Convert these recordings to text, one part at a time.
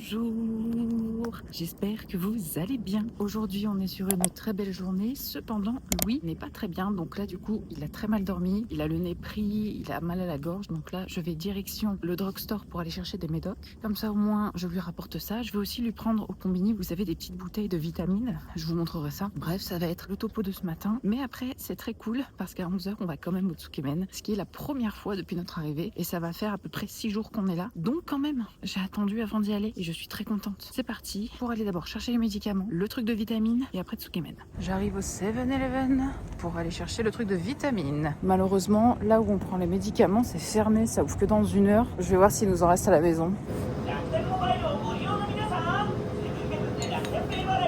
Bonjour, j'espère que vous allez bien. Aujourd'hui on est sur une très belle journée, cependant Louis n'est pas très bien, donc là du coup il a très mal dormi, il a le nez pris, il a mal à la gorge, donc là je vais direction le drugstore pour aller chercher des médocs. Comme ça au moins je lui rapporte ça. Je vais aussi lui prendre au combini, vous savez, des petites bouteilles de vitamines, je vous montrerai ça. Bref, ça va être le topo de ce matin, mais après c'est très cool parce qu'à 11h on va quand même au Tsukemen, ce qui est la première fois depuis notre arrivée et ça va faire à peu près 6 jours qu'on est là, donc quand même j'ai attendu avant d'y aller et je suis très contente. C'est parti pour aller d'abord chercher les médicaments, le truc de vitamines et après Tsukemen. J'arrive au 7-Eleven pour aller chercher le truc de vitamines. Malheureusement, là où on prend les médicaments, c'est fermé, ça ouvre que dans 1 heure. Je vais voir s'il nous en reste à la maison.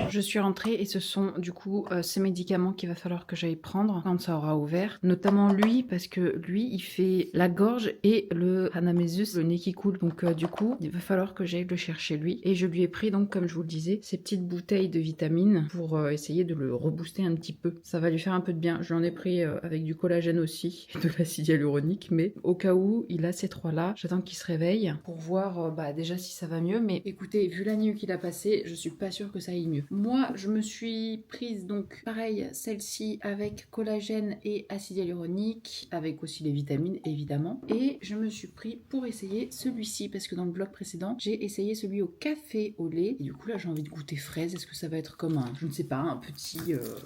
Je suis rentrée et ce sont du coup ces médicaments qu'il va falloir que j'aille prendre quand ça aura ouvert. Notamment lui, parce que lui, il fait la gorge et le anamésus, le nez qui coule. Donc du coup, il va falloir que j'aille le chercher lui. Et je lui ai pris donc, comme je vous le disais, ces petites bouteilles de vitamines pour essayer de le rebooster un petit peu. Ça va lui faire un peu de bien. Je l'en ai pris avec du collagène aussi, de l'acide hyaluronique. Mais au cas où il a ces trois-là, j'attends qu'il se réveille pour voir déjà si ça va mieux. Mais écoutez, vu la nuit qu'il a passée, je suis pas sûre que ça aille mieux. Moi, je me suis prise donc pareil, celle-ci avec collagène et acide hyaluronique, avec aussi les vitamines évidemment. Et je me suis pris pour essayer celui-ci parce que dans le vlog précédent, j'ai essayé celui au café au lait. Et du coup là, j'ai envie de goûter fraise. Est-ce que ça va être comme un, je ne sais pas, un petit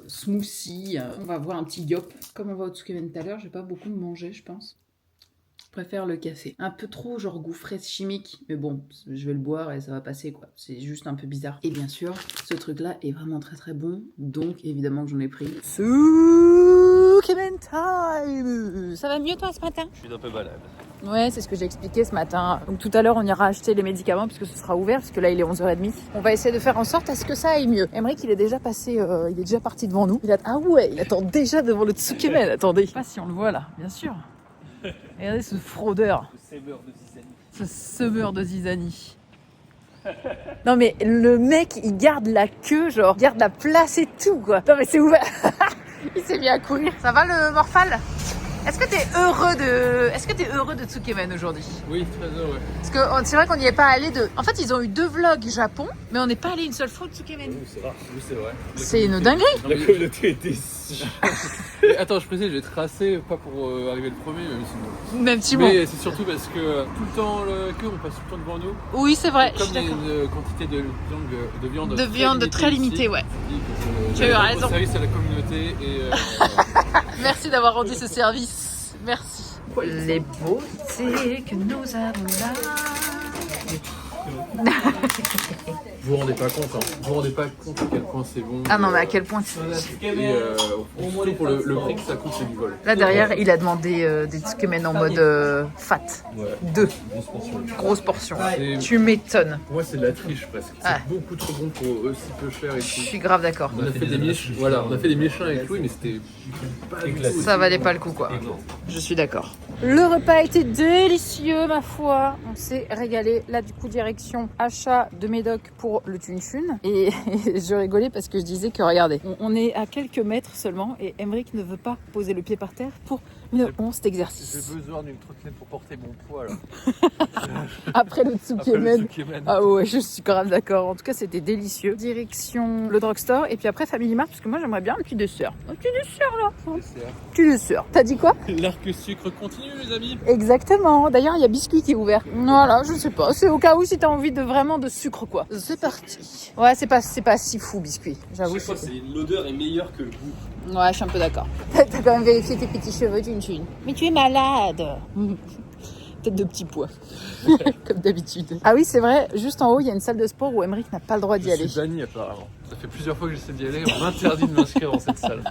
smoothie. On va voir un petit yop. Comme on va au Tsukemen tout à l'heure, j'ai pas beaucoup mangé, je pense. Je préfère le café. Un peu trop genre goût fraise chimique, mais bon, je vais le boire et ça va passer quoi. C'est juste un peu bizarre. Et bien sûr, ce truc là est vraiment très très bon, donc évidemment que j'en ai pris. Tsukemen time. Ça va mieux toi ce matin? Je suis un peu malade. Ouais, c'est ce que j'ai expliqué ce matin. Donc tout à l'heure, on ira acheter les médicaments puisque ce sera ouvert, puisque là il est 11h30. On va essayer de faire en sorte à ce que ça aille mieux. Emmerich, il est déjà passé, il est déjà parti devant nous. Ah ouais, il attend déjà devant le Tsukemen. Attendez. Je sais pas si on le voit là, bien sûr. Regardez ce fraudeur. Ce semeur de zizanie. Non mais le mec, il garde la queue, genre, garde la place et tout quoi. Non mais c'est ouvert. Il s'est mis à courir. Ça va le Morphal? Est-ce que t'es heureux de Tsukemen aujourd'hui? Oui, très heureux. Parce que c'est vrai qu'on n'y est pas allé de... En fait, ils ont eu 2 vlogs Japon, mais on n'est pas allé une seule fois au Tsukemen. Oui, c'est rare. Oui, c'est vrai. C'est une dinguerie. La communauté était si... Attends, je précise, j'ai tracé, pas pour arriver le premier, même sinon. Même Timon. Mais c'est surtout parce que tout le temps, on passe tout le temps devant nous. Oui, c'est vrai. Comme il y a une quantité de viande très limitée, ouais. Tu as eu raison. Service à la communauté et... Merci d'avoir rendu ce service. Merci. Les beautés que nous avons là. Vous vous rendez pas compte, hein. Vous vous rendez pas compte à quel point c'est bon. Ah non, mais à quel point c'est... Et surtout pour le prix que ça coûte, c'est du vol. Là derrière, il a demandé des Tsukemen en mode fat. Ouais. 2. Grosse portion. Grosse portion. C'est- Tu m'étonnes. Pour moi, c'est de la triche presque. Ah. C'est beaucoup trop bon pour aussi peu cher et Je tout. suis grave d'accord. On a fait des miches, voilà, on a fait des méchants avec Louis, mais c'était pas du tout Ça valait pas le coup, quoi. Je suis d'accord. Le repas a été délicieux, ma foi. On s'est régalé. Là, du coup, direction achat de médoc pour le Tunchun. Et je rigolais parce que je disais que, regardez, on est à quelques mètres seulement et Emmerich ne veut pas poser le pied par terre pour une once d'exercice. J'ai besoin d'une trottinette pour porter mon poids là. Après le Tsukemen. Tsukemen. Ah ouais, je suis grave d'accord. En tout cas, c'était délicieux. Direction le drugstore et puis après Family Mart parce que moi j'aimerais bien un petit dessert. Un petit dessert là. Petit dessert. T'as dit quoi? L'arc sucre continue les amis. Exactement. D'ailleurs, il y a biscuit qui est ouvert. Voilà, je sais pas. C'est au cas où si t'as envie de vraiment de sucre quoi. C'est parti. Ouais, c'est pas si fou biscuit. J'avoue. L'odeur est meilleure que le goût. Ouais, je suis un peu d'accord. T'as quand même vérifié tes petits cheveux, Tunchun. Mais tu es malade. Tête de petit pois. Comme d'habitude. Ah oui, c'est vrai, juste en haut, il y a une salle de sport où Emmerich n'a pas le droit d'y aller. Je suis banni apparemment. Ça fait plusieurs fois que j'essaie d'y aller, on m'interdit de m'inscrire dans cette salle.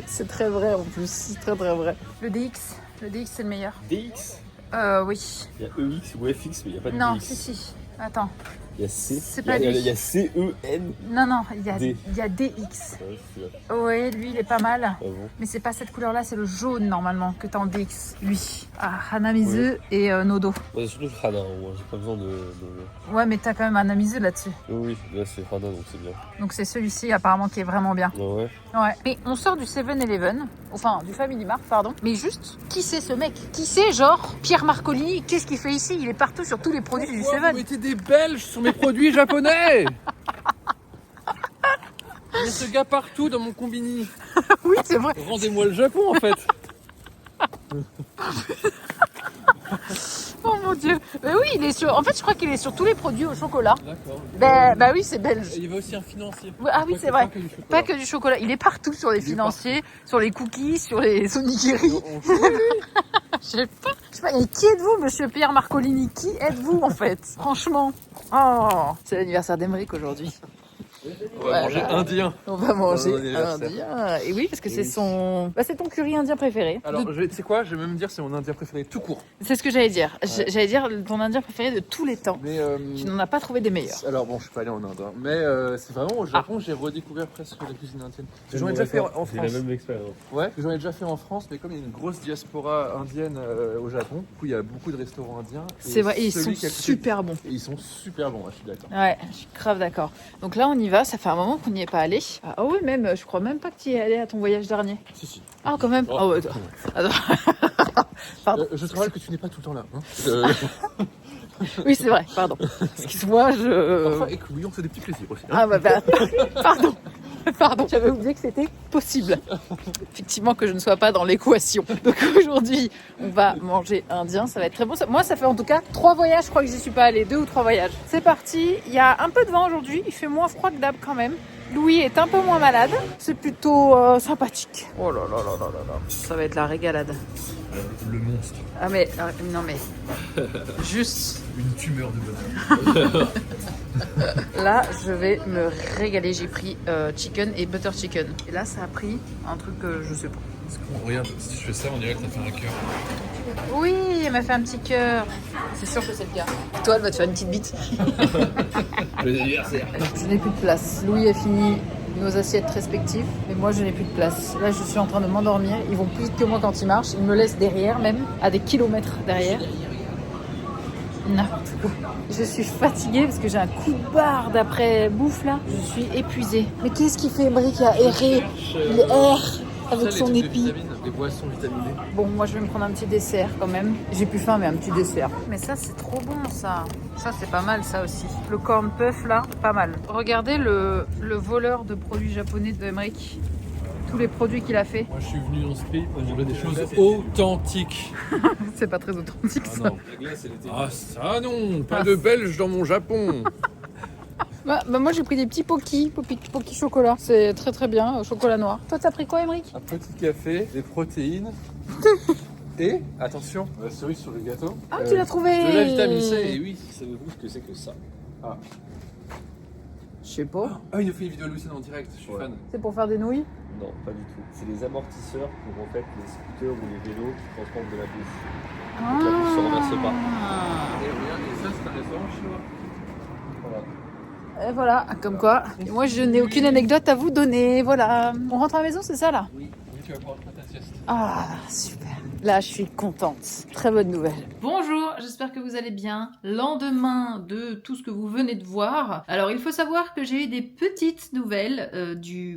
C'est très vrai en plus, c'est très très vrai. Le DX c'est le meilleur. DX, Oui. il y a EX ou FX, mais il n'y a pas de Non, DX. si. Attends. Il y a C. C'est pas lui. Il y a C-E-N. Non, non, il y a D. DX. Ouais, c'est ça. Ouais, lui, il est pas mal. Ah bon. Mais c'est pas cette couleur-là, c'est le jaune normalement que t'as en DX. Lui. Ah, Hanamizu et Nodo. Ouais, c'est surtout Hana, moi j'ai pas besoin de... Ouais, mais t'as quand même Hanamizu là-dessus. Oui, là c'est Hana donc c'est bien. Donc c'est celui-ci apparemment qui est vraiment bien. Ah ouais. Ouais. Mais on sort du 7-Eleven, enfin du Family Mart, pardon. Mais juste, qui c'est ce mec? Qui c'est, genre, Pierre Marcolini? Qu'est-ce qu'il fait ici? Il est partout sur tous les produits du Pourquoi 7. vous mettez des Belges sur mes produits japonais? Il y a ce gars partout dans mon combini. Oui, c'est vrai. Rendez-moi le Japon en fait. Oh mon dieu. Mais oui, il est sur. En fait, je crois qu'il est sur tous les produits au chocolat. D'accord. Bah oui, c'est belge. Il y avait aussi un financier. Ouais, ah oui, c'est vrai. Pas que du chocolat. Pas que du chocolat. Il est partout sur les Il est financiers, sur les cookies, sur les onigiri. On- Je sais pas. Et qui êtes-vous, monsieur Pierre Marcolini? Qui êtes-vous en fait? Franchement. Oh, c'est l'anniversaire d'Emeric aujourd'hui. On va manger indien. On va manger Bon anniversaire. indien. Et oui, parce que c'est Oui. son. Bah, c'est ton curry indien préféré. Alors, tu sais quoi? Je vais même dire c'est mon indien préféré tout court. C'est ce que j'allais dire. J'allais dire ton indien préféré de tous les temps. Mais Tu n'en as pas trouvé des meilleurs. alors bon, je suis pas allé en Inde, hein, mais c'est vraiment au Japon j'ai redécouvert presque la cuisine indienne. J'en ai déjà fait en J'ai la France. même expérience. Ouais, j'en ai déjà fait en France, mais comme il y a une grosse diaspora indienne au Japon, du coup il y a beaucoup de restaurants indiens. Et C'est vrai, et ils sont celui qui a coûté- super bons. Et ils sont super bons, je suis d'accord. Ouais, je suis grave d'accord. Donc là, on y va. Ça fait un moment qu'on n'y est pas allé. Ah oui, même, je crois même pas que tu y es allé à ton voyage dernier. Si, si. Ah, quand même. Oh. Ah ouais, attends. Pardon. Je te rappelle que tu n'es pas tout le temps là. Hein. Oui, c'est vrai, pardon. Excuse-moi, Parfois, et que oui, on fait des petits plaisirs aussi. Hein. Ah bah, pardon. Pardon, j'avais oublié que c'était possible. Effectivement que je ne sois pas dans l'équation. Donc aujourd'hui, on va manger indien, ça va être très bon. Moi, ça fait en tout cas 3 voyages, je crois que j'y suis pas allée, 2 ou 3 voyages. C'est parti, il y a un peu de vent aujourd'hui, il fait moins froid que d'hab quand même. Louis est un peu moins malade, c'est plutôt sympathique. Oh là là là là là là, ça va être la régalade. Le monstre. Ah mais, non mais, juste... Une tumeur de bonheur. Là, je vais me régaler. J'ai pris chicken et butter chicken. Et là, ça a pris un truc que je sais pas. Regarde, si je fais ça, on dirait que t'as fait un cœur. Oui, elle m'a fait un petit cœur. C'est sûr que c'est le cas. Et toi, elle va te faire une petite bite. Joyeux anniversaire. Je n'ai plus de place. Louis a fini nos assiettes respectives, mais moi, je n'ai plus de place. Là, je suis en train de m'endormir. Ils vont plus vite que moi quand ils marchent. Ils me laissent derrière, même, à des kilomètres derrière. N'importe quoi. Je suis fatiguée parce que j'ai un coup de barre d'après bouffe là. Je suis épuisée. Mais qu'est-ce qu'il fait, Emeric? Il a erré. Il erre avec son épi. Des boissons vitaminées. Bon, moi je vais me prendre un petit dessert quand même. J'ai plus faim, mais un petit dessert. Mais ça, c'est trop bon ça. Ça, c'est pas mal ça aussi. Le corn puff là, pas mal. Regardez le voleur de produits japonais de Emeric. Tous les produits qu'il a fait. Moi, je suis venu dans ce pays pour manger des choses authentiques. C'est pas très authentique Ah ça. non. Ah ça non, pas de Belge dans mon Japon. Bah, moi j'ai pris des petits Poki chocolat. C'est très très bien, au chocolat noir. Toi, t'as pris quoi, Emeric? Un petit café, des protéines. Et, attention, la cerise sur le gâteau. Ah, tu l'as trouvé. De la vitamine C, et oui, savez-vous ce que c'est que ça? Ah, Je sais pas. il nous fait une vidéo de Lucien en direct, je suis fan. C'est pour faire des nouilles? Non, pas du tout. C'est les amortisseurs pour en fait les scooters ou les vélos qui transportent de la bouffe. Donc la bouffe se renverse pas. Et regarde, et ça c'est un restaurant chinois. Voilà. Et voilà, comme quoi. Moi, je n'ai aucune anecdote à vous donner. Voilà. On rentre à la maison, c'est ça là? Oui, tu vas pouvoir faire ta sieste. Ah, super. Là, je suis contente. Très bonne nouvelle. Bonjour, j'espère que vous allez bien. Lendemain de tout ce que vous venez de voir. Alors, il faut savoir que j'ai eu des petites nouvelles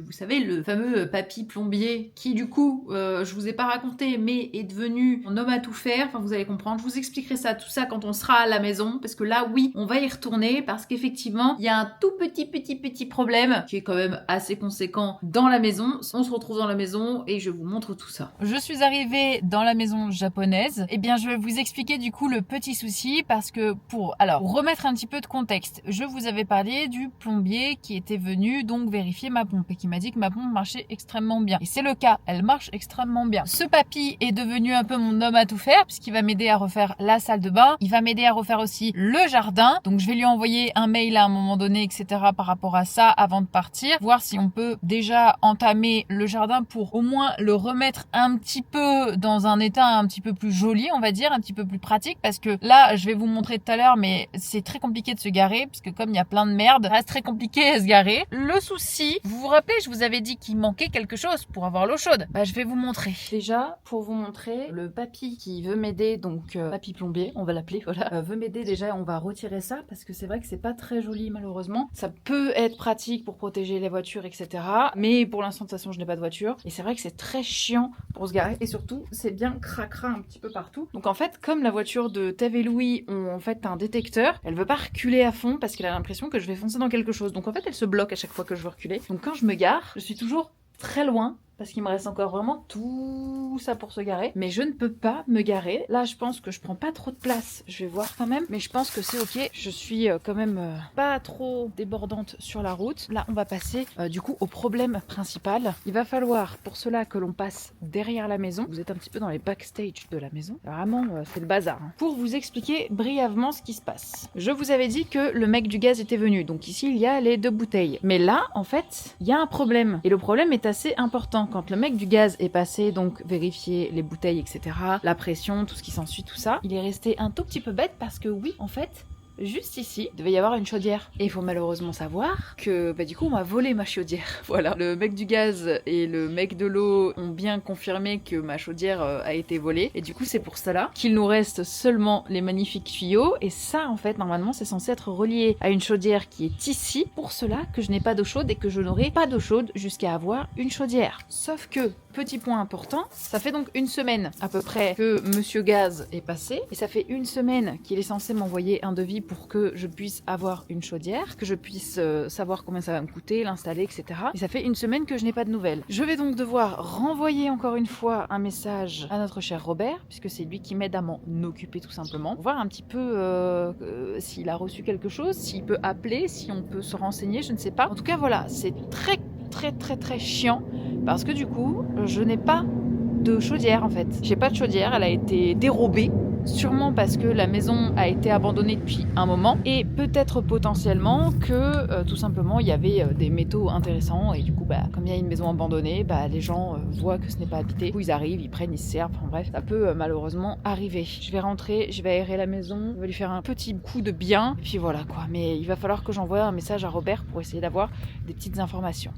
vous savez, le fameux papy plombier qui, du coup, je vous ai pas raconté, mais est devenu mon homme à tout faire. Enfin, vous allez comprendre. Je vous expliquerai ça, tout ça quand on sera à la maison. Parce que là, oui, on va y retourner parce qu'effectivement, il y a un tout petit problème qui est quand même assez conséquent dans la maison. On se retrouve dans la maison et je vous montre tout ça. Je suis arrivée dans la maison japonaise. Eh bien, je vais vous expliquer du coup le petit souci parce que pour remettre un petit peu de contexte, je vous avais parlé du plombier qui était venu donc vérifier ma pompe et qui m'a dit que ma pompe marchait extrêmement bien. Et c'est le cas, elle marche extrêmement bien. Ce papy est devenu un peu mon homme à tout faire puisqu'il va m'aider à refaire la salle de bain, il va m'aider à refaire aussi le jardin. Donc je vais lui envoyer un mail à un moment donné, etc. par rapport à ça avant de partir, voir si on peut déjà entamer le jardin pour au moins le remettre un petit peu dans un état un petit peu plus joli, on va dire, un petit peu plus pratique, parce que là, je vais vous montrer tout à l'heure, mais c'est très compliqué de se garer, parce que comme il y a plein de merde, ça reste très compliqué à se garer. Le souci, vous vous rappelez, je vous avais dit qu'il manquait quelque chose pour avoir l'eau chaude. Bah, je vais vous montrer. Déjà, pour vous montrer, le papy qui veut m'aider, donc papy plombier, on va l'appeler, voilà, veut m'aider déjà, on va retirer ça, parce que c'est vrai que c'est pas très joli malheureusement. Ça peut être pratique pour protéger les voitures, etc. Mais pour l'instant, de toute façon, je n'ai pas de voiture. Et c'est vrai que c'est très chiant pour se garer. Et surtout, c'est bien cracra un petit peu partout. Donc en fait, comme la voiture de Tev et Louis ont en fait un détecteur, elle veut pas reculer à fond parce qu'elle a l'impression que je vais foncer dans quelque chose. Donc en fait, elle se bloque à chaque fois que je veux reculer. Donc quand je me gare, je suis toujours très loin parce qu'il me reste encore vraiment tout ça pour se garer. Mais je ne peux pas me garer. Là, je pense que je prends pas trop de place. Je vais voir quand même. Mais je pense que c'est ok. Je suis quand même pas trop débordante sur la route. Là, on va passer du coup au problème principal. Il va falloir pour cela que l'on passe derrière la maison. Vous êtes un petit peu dans les backstage de la maison. Vraiment, c'est le bazar. Hein. Pour vous expliquer brièvement ce qui se passe. Je vous avais dit que le mec du gaz était venu. Donc ici, il y a les 2 bouteilles. Mais là, en fait, il y a un problème. Et le problème est assez important. Quand le mec du gaz est passé, donc vérifier les bouteilles, etc., la pression, tout ce qui s'ensuit, tout ça, il est resté un tout petit peu bête parce que oui, en fait, juste ici, il devait y avoir une chaudière. Et il faut malheureusement savoir que, du coup, on m'a volé ma chaudière. Voilà. Le mec du gaz et le mec de l'eau ont bien confirmé que ma chaudière a été volée. Et du coup, c'est pour cela qu'il nous reste seulement les magnifiques tuyaux. Et ça, en fait, normalement, c'est censé être relié à une chaudière qui est ici. Pour cela que je n'ai pas d'eau chaude et que je n'aurai pas d'eau chaude jusqu'à avoir une chaudière. Sauf que, petit point important, ça fait donc 1 semaine à peu près que Monsieur Gaz est passé. Et ça fait 1 semaine qu'il est censé m'envoyer un devis pour que je puisse avoir une chaudière, que je puisse savoir combien ça va me coûter, l'installer, etc. Et ça fait 1 semaine que je n'ai pas de nouvelles. Je vais donc devoir renvoyer encore une fois un message à notre cher Robert, puisque c'est lui qui m'aide à m'en occuper tout simplement, pour voir un petit peu s'il a reçu quelque chose, s'il peut appeler, si on peut se renseigner, je ne sais pas. En tout cas, voilà, c'est très chiant, parce que du coup, je n'ai pas de chaudière en fait. J'ai pas de chaudière, elle a été dérobée. Sûrement parce que la maison a été abandonnée depuis un moment et peut-être potentiellement que tout simplement il y avait des métaux intéressants et du coup comme il y a une maison abandonnée, les gens voient que ce n'est pas habité. Du coup ils arrivent, ils prennent, ils se servent, enfin bref, ça peut malheureusement arriver. Je vais rentrer, je vais aérer la maison, je vais lui faire un petit coup de bien et puis voilà quoi. Mais il va falloir que j'envoie un message à Robert pour essayer d'avoir des petites informations.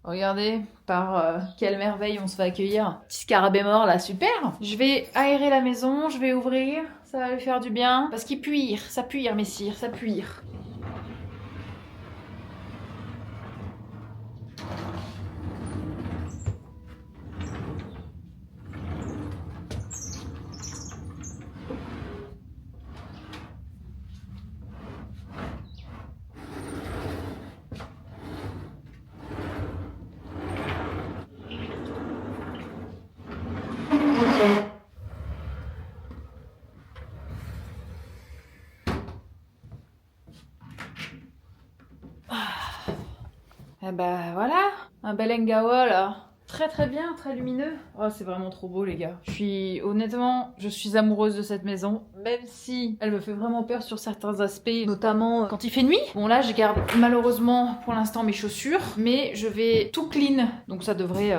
Regardez, par quelle merveille on se fait accueillir. Petit scarabée mort là, super. Je vais aérer la maison, je vais ouvrir, ça va lui faire du bien. Parce qu'il puire, ça puire messire, ça puire. Eh voilà, un bel Engawa là. Très bien, très lumineux. Oh, c'est vraiment trop beau les gars. Honnêtement, je suis amoureuse de cette maison, même si elle me fait vraiment peur sur certains aspects, notamment quand il fait nuit. Bon là, je garde malheureusement pour l'instant mes chaussures, mais je vais tout clean, donc ça devrait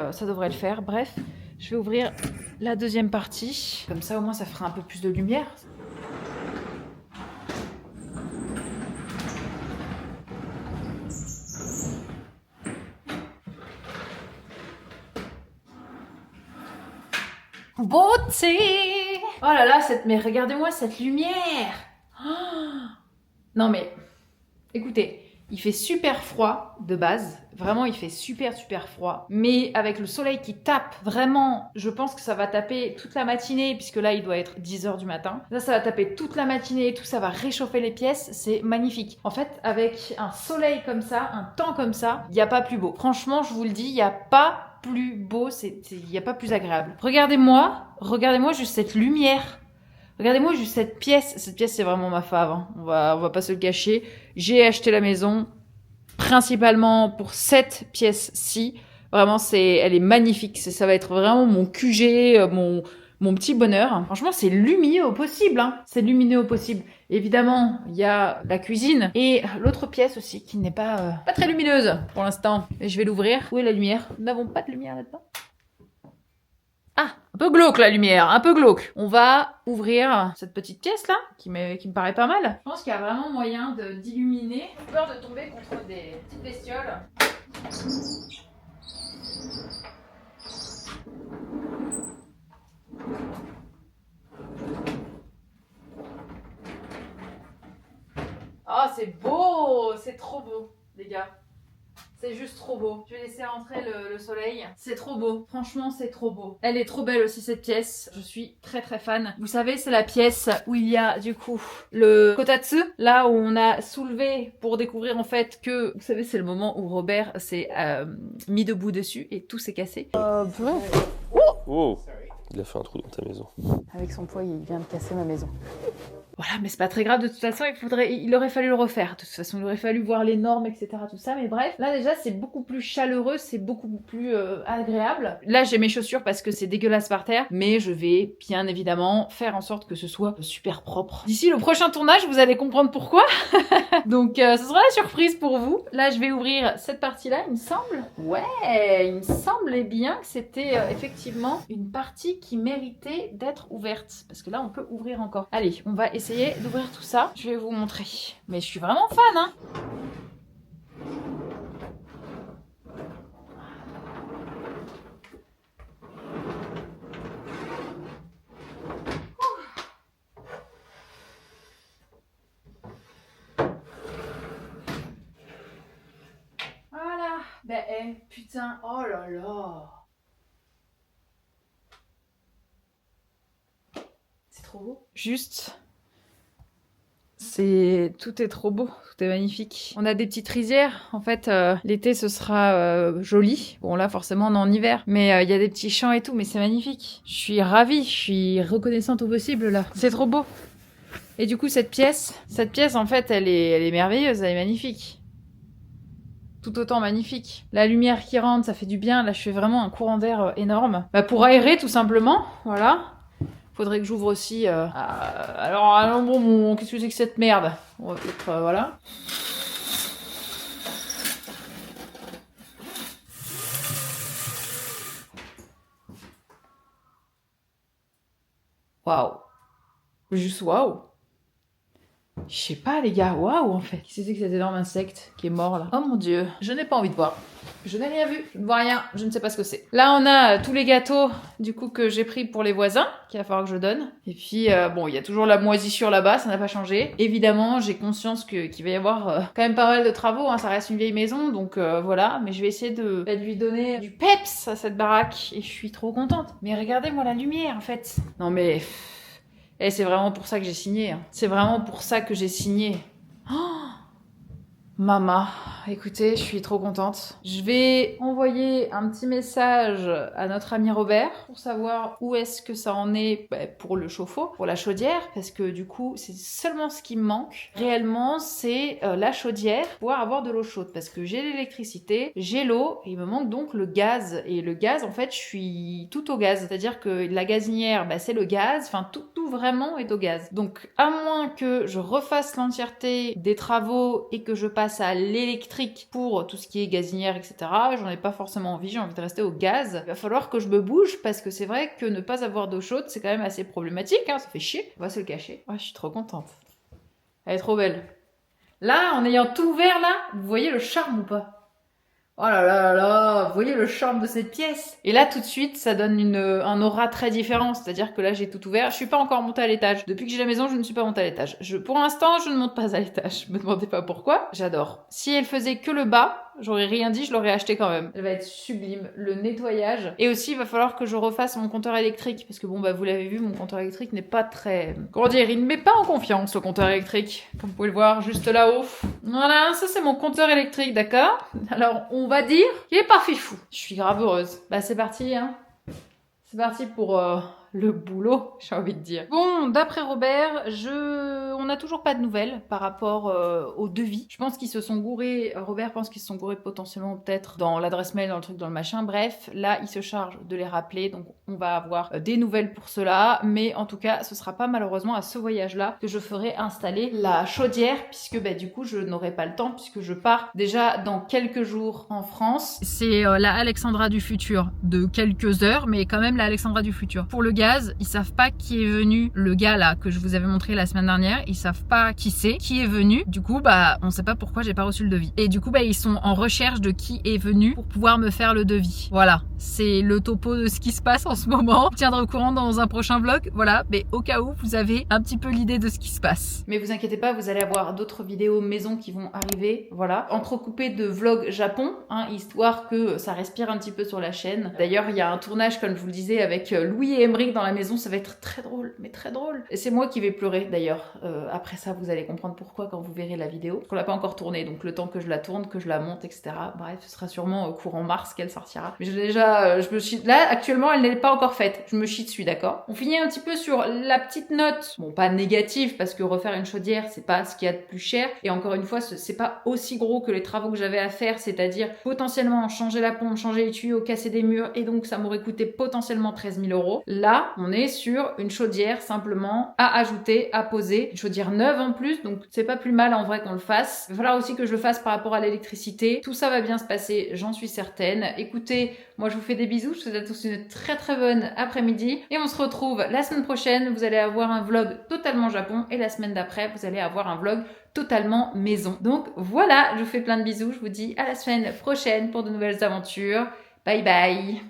le faire. Bref, je vais ouvrir la deuxième partie, comme ça au moins ça fera un peu plus de lumière. Beauté! Oh là là, mais regardez-moi cette lumière! Oh, non mais, écoutez, il fait super froid de base, vraiment il fait super froid, mais avec le soleil qui tape, vraiment, je pense que ça va taper toute la matinée, puisque là il doit être 10h du matin. Là ça va taper toute la matinée, tout ça va réchauffer les pièces, c'est magnifique. En fait, avec un soleil comme ça, un temps comme ça, il n'y a pas plus beau. Franchement, je vous le dis, il n'y a pas plus beau, il n'y a pas plus agréable. Regardez-moi juste cette lumière. Regardez-moi juste cette pièce. Cette pièce, c'est vraiment ma fave. Hein. On va pas se le cacher. J'ai acheté la maison principalement pour cette pièce-ci. Vraiment, elle est magnifique. Ça va être vraiment mon QG, mon petit bonheur. Franchement, c'est lumineux au possible. Hein. C'est lumineux au possible. Évidemment, il y a la cuisine et l'autre pièce aussi qui n'est pas très lumineuse pour l'instant. Et je vais l'ouvrir. Où est la lumière? Nous n'avons pas de lumière là-dedans. Ah, un peu glauque la lumière, un peu glauque. On va ouvrir cette petite pièce là, qui me paraît pas mal. Je pense qu'il y a vraiment moyen d'illuminer. J'ai peur de tomber contre des petites bestioles. Oh, c'est beau! C'est trop beau, les gars. C'est juste trop beau. Je vais laisser entrer le soleil. C'est trop beau. Franchement, c'est trop beau. Elle est trop belle aussi, cette pièce. Je suis très très fan. Vous savez, c'est la pièce où il y a du coup le kotatsu. Là où on a soulevé pour découvrir en fait que... Vous savez, c'est le moment où Robert s'est mis debout dessus et tout s'est cassé. Oh, il a fait un trou dans ta maison. Avec son poids, il vient de casser ma maison. Voilà, mais c'est pas très grave, de toute façon, il aurait fallu le refaire. De toute façon, il aurait fallu voir les normes, etc. Tout ça, mais bref. Là, déjà, c'est beaucoup plus chaleureux, c'est beaucoup plus agréable. Là, j'ai mes chaussures parce que c'est dégueulasse par terre, mais je vais, bien évidemment, faire en sorte que ce soit super propre. D'ici le prochain tournage, vous allez comprendre pourquoi. Donc, ce sera la surprise pour vous. Là, je vais ouvrir cette partie-là, il me semble. Ouais, il me semblait bien que c'était effectivement une partie qui méritait d'être ouverte. Parce que là, on peut ouvrir encore. Allez, on va essayer d'ouvrir tout ça. Je vais vous montrer. Mais je suis vraiment fan, hein. Voilà. Ben, putain, oh là là. C'est trop beau. Juste... tout est trop beau, tout est magnifique. On a des petites rizières, en fait l'été ce sera joli. Bon là forcément on est en hiver, mais il y a des petits champs et tout, mais c'est magnifique. Je suis ravie, je suis reconnaissante au possible là. C'est trop beau. Et du coup cette pièce en fait elle est merveilleuse, elle est magnifique. Tout autant magnifique. La lumière qui rentre, ça fait du bien. Là je fais vraiment un courant d'air énorme. Bah, pour aérer tout simplement, voilà. Faudrait que j'ouvre aussi... Alors bon, qu'est-ce que c'est que cette merde? On va peut-être... voilà. Waouh. Juste waouh. Je sais pas les gars, waouh en fait. Qu'est-ce que c'est que cet énorme insecte qui est mort là? Oh mon dieu, je n'ai pas envie de voir. Je n'ai rien vu, je ne vois rien, je ne sais pas ce que c'est. Là on a tous les gâteaux du coup que j'ai pris pour les voisins, qu'il va falloir que je donne. Et puis bon, il y a toujours la moisissure là-bas, ça n'a pas changé. Évidemment, j'ai conscience qu'il va y avoir quand même pas mal de travaux, hein, ça reste une vieille maison, donc voilà. Mais je vais essayer de lui donner du peps à cette baraque et je suis trop contente. Mais regardez-moi la lumière en fait. Non mais... Et c'est vraiment pour ça que j'ai signé. Hein. C'est vraiment pour ça que j'ai signé. Oh Mama, écoutez, je suis trop contente. Je vais envoyer un petit message à notre ami Robert pour savoir où est-ce que ça en est pour le chauffe-eau, pour la chaudière, parce que du coup, c'est seulement ce qui me manque. Réellement, c'est la chaudière pour pouvoir avoir de l'eau chaude, parce que j'ai l'électricité, j'ai l'eau, et il me manque donc le gaz. Et le gaz, en fait, je suis tout au gaz, c'est-à-dire que la gazinière, c'est le gaz, enfin tout vraiment est au gaz. Donc, à moins que je refasse l'entièreté des travaux et que je passe à l'électrique pour tout ce qui est gazinière, etc. J'en ai pas forcément envie, j'ai envie de rester au gaz. Il va falloir que je me bouge parce que c'est vrai que ne pas avoir d'eau chaude, c'est quand même assez problématique, hein, ça fait chier. On va se le cacher. Ouais, je suis trop contente. Elle est trop belle. Là, en ayant tout ouvert là, vous voyez le charme ou pas? Oh là là là, vous voyez le charme de cette pièce. Et là, tout de suite, ça donne un aura très différent. C'est-à-dire que là, j'ai tout ouvert. Je suis pas encore montée à l'étage. Depuis que j'ai la maison, je ne suis pas montée à l'étage. Pour l'instant, je ne monte pas à l'étage. Me demandez pas pourquoi. J'adore. Si elle faisait que le bas, j'aurais rien dit, je l'aurais acheté quand même. Elle va être sublime. Le nettoyage. Et aussi, il va falloir que je refasse mon compteur électrique. Parce que bon, vous l'avez vu, mon compteur électrique n'est pas très... Comment dire, il ne met pas en confiance, le compteur électrique. Comme vous pouvez le voir, juste là-haut. Voilà, ça c'est mon compteur électrique, d'accord? Alors, on va dire qu'il est pas fifou. Je suis grave heureuse. Bah, c'est parti, hein. C'est parti pour le boulot, j'ai envie de dire. Bon, d'après Robert, on n'a toujours pas de nouvelles par rapport au devis. Je pense qu'ils se sont gourés, Robert pense qu'ils se sont gourés potentiellement peut-être dans l'adresse mail, dans le truc, dans le machin. Bref, là, il se charge de les rappeler, donc on va avoir des nouvelles pour cela. Mais en tout cas, ce sera pas malheureusement à ce voyage-là que je ferai installer la chaudière, puisque bah, du coup, je n'aurai pas le temps, puisque je pars déjà dans quelques jours en France. C'est la Alexandra du futur de quelques heures, mais quand même la Alexandra du futur. Pour le gaz, ils savent pas qui est venu, le gars là que je vous avais montré la semaine dernière, ils savent pas qui c'est, qui est venu. Du coup, bah, on sait pas pourquoi j'ai pas reçu le devis. Et du coup, bah, ils sont en recherche de qui est venu pour pouvoir me faire le devis. Voilà, c'est le topo de ce qui se passe en ce moment. Je tiendrai au courant dans un prochain vlog, voilà, mais au cas où vous avez un petit peu l'idée de ce qui se passe. Mais vous inquiétez pas, vous allez avoir d'autres vidéos maison qui vont arriver, voilà, entrecoupées de vlogs Japon, hein, histoire que ça respire un petit peu sur la chaîne. D'ailleurs, il y a un tournage, comme je vous le disais, avec Louis et Emeric dans la maison, ça va être très drôle, mais très drôle. Et c'est moi qui vais pleurer, d'ailleurs. Après ça, vous allez comprendre pourquoi quand vous verrez la vidéo. On l'a pas encore tournée, donc le temps que je la tourne, que je la monte, etc. Bref, ce sera sûrement courant mars qu'elle sortira. Mais j'ai déjà, je me chie... Là, actuellement, elle n'est pas encore faite. Je me chie dessus, d'accord? On finit un petit peu sur la petite note, bon, pas négative, parce que refaire une chaudière, c'est pas ce qu'il y a de plus cher. Et encore une fois, c'est pas aussi gros que les travaux que j'avais à faire, c'est-à-dire potentiellement changer la pompe, changer les tuyaux, casser des murs, et donc ça m'aurait coûté potentiellement 13 000 €. Là, on est sur une chaudière simplement à ajouter, à poser, une chaudière neuve en plus, donc c'est pas plus mal en vrai qu'on le fasse. Il va falloir aussi que je le fasse par rapport à l'électricité. Tout ça va bien se passer, j'en suis certaine. Écoutez, moi je vous fais des bisous, je vous souhaite à tous une très très bonne après-midi, et on se retrouve la semaine prochaine. Vous allez avoir un vlog totalement Japon, et la semaine d'après, vous allez avoir un vlog totalement maison. Donc voilà, je vous fais plein de bisous, je vous dis à la semaine prochaine pour de nouvelles aventures. Bye bye!